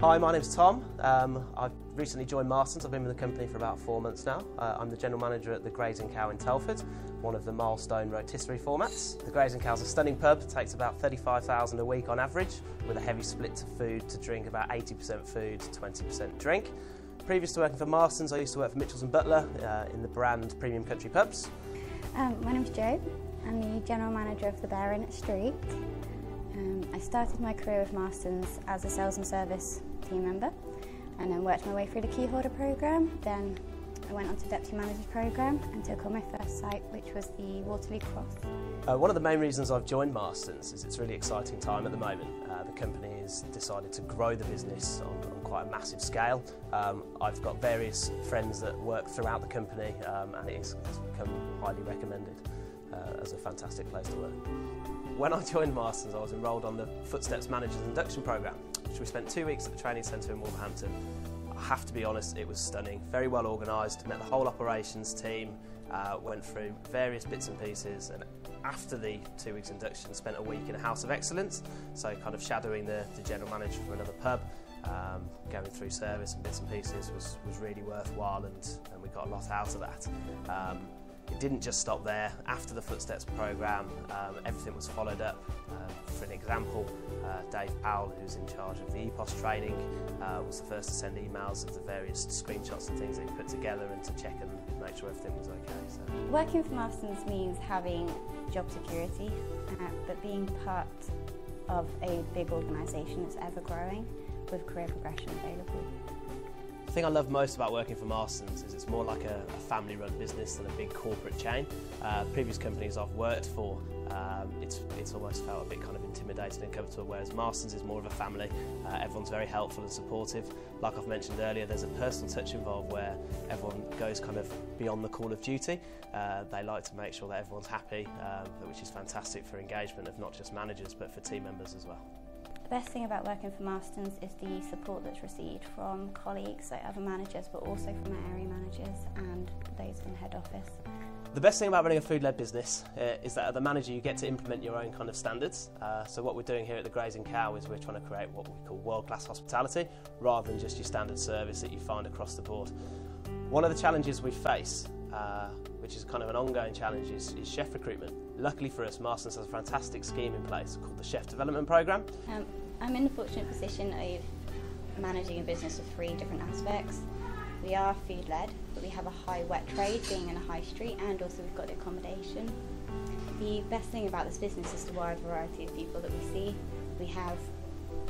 Hi, my name's Tom. I've recently joined Marston. I've been with the company for about 4 months now. I'm the general manager at the Grazing Cow in Telford, one of the milestone rotisserie formats. The Grazing Cow's a stunning pub, takes about 35,000 a week on average, with a heavy split to food to drink, about 80% food, 20% drink. Previous to working for Marston's, I used to work for Mitchells & Butler in the brand Premium Country Pubs. My name's Jo. I'm the general manager of the Bear Inn at Street. I started my career with Marston's as a sales and service team member, and then worked my way through the key holder programme. Then I went on to deputy manager's programme and took on my first site, which was the Waterloo Cross. One of the main reasons I've joined Marston's is it's a really exciting time at the moment. The company has decided to grow the business on quite a massive scale. I've got various friends that work throughout the company, and it has become highly recommended as a fantastic place to work. When I joined Marston's, I was enrolled on the Footsteps Managers Induction Programme, which we spent 2 weeks at the training centre in Wolverhampton. I have to be honest, it was stunning, very well organised, met the whole operations team, went through various bits and pieces, and after the 2 weeks induction spent a week in a House of Excellence, so kind of shadowing the general manager from another pub, going through service and bits and pieces was really worthwhile, and we got a lot out of that. It didn't just stop there. After the Footsteps programme, everything was followed up. For an example, Dave Powell, who's in charge of the EPOS training, was the first to send emails of the various screenshots and things that he put together and to check and make sure everything was okay. So. Working for Marston's means having job security, but being part of a big organisation that's ever growing with career progression available. The thing I love most about working for Marston's is it's more like a family-run business than a big corporate chain. Previous companies I've worked for, it's almost felt a bit kind of intimidating and comfortable, whereas Marston's is more of a family. Everyone's very helpful and supportive. Like I've mentioned earlier, there's a personal touch involved where everyone goes kind of beyond the call of duty. They like to make sure that everyone's happy, which is fantastic for engagement of not just managers but for team members as well. The best thing about working for Marston's is the support that's received from colleagues, like other managers, but also from our area managers and those in head office. The best thing about running a food-led business is that as a manager you get to implement your own kind of standards. So what we're doing here at the Grazing Cow is we're trying to create what we call world-class hospitality rather than just your standard service that you find across the board. One of the challenges we face, which is kind of an ongoing challenge, is chef recruitment. Luckily for us, Marston's has a fantastic scheme in place called the Chef Development Programme. I'm in the fortunate position of managing a business of 3 different aspects. We are food-led, but we have a high wet trade, being in a high street, and also we've got accommodation. The best thing about this business is the wide variety of people that we see. We have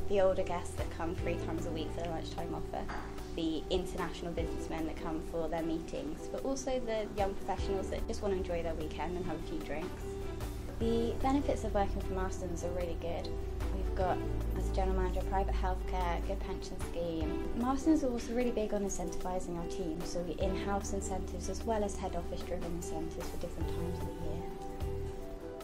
the older guests that come 3 times a week for their lunchtime offer, the international businessmen that come for their meetings, but also the young professionals that just want to enjoy their weekend and have a few drinks. The benefits of working for Marston's are really good. We've got, as a general manager, private healthcare, good pension scheme. Marston's are also really big on incentivising our team, so we in-house incentives as well as head office driven incentives for different times of the year.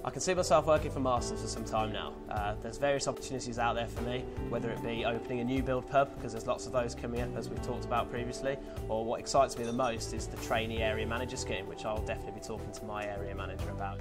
I can see myself working for Marston's for some time now. There's various opportunities out there for me, whether it be opening a new build pub, because there's lots of those coming up as we've talked about previously, or what excites me the most is the trainee area manager scheme, which I'll definitely be talking to my area manager about.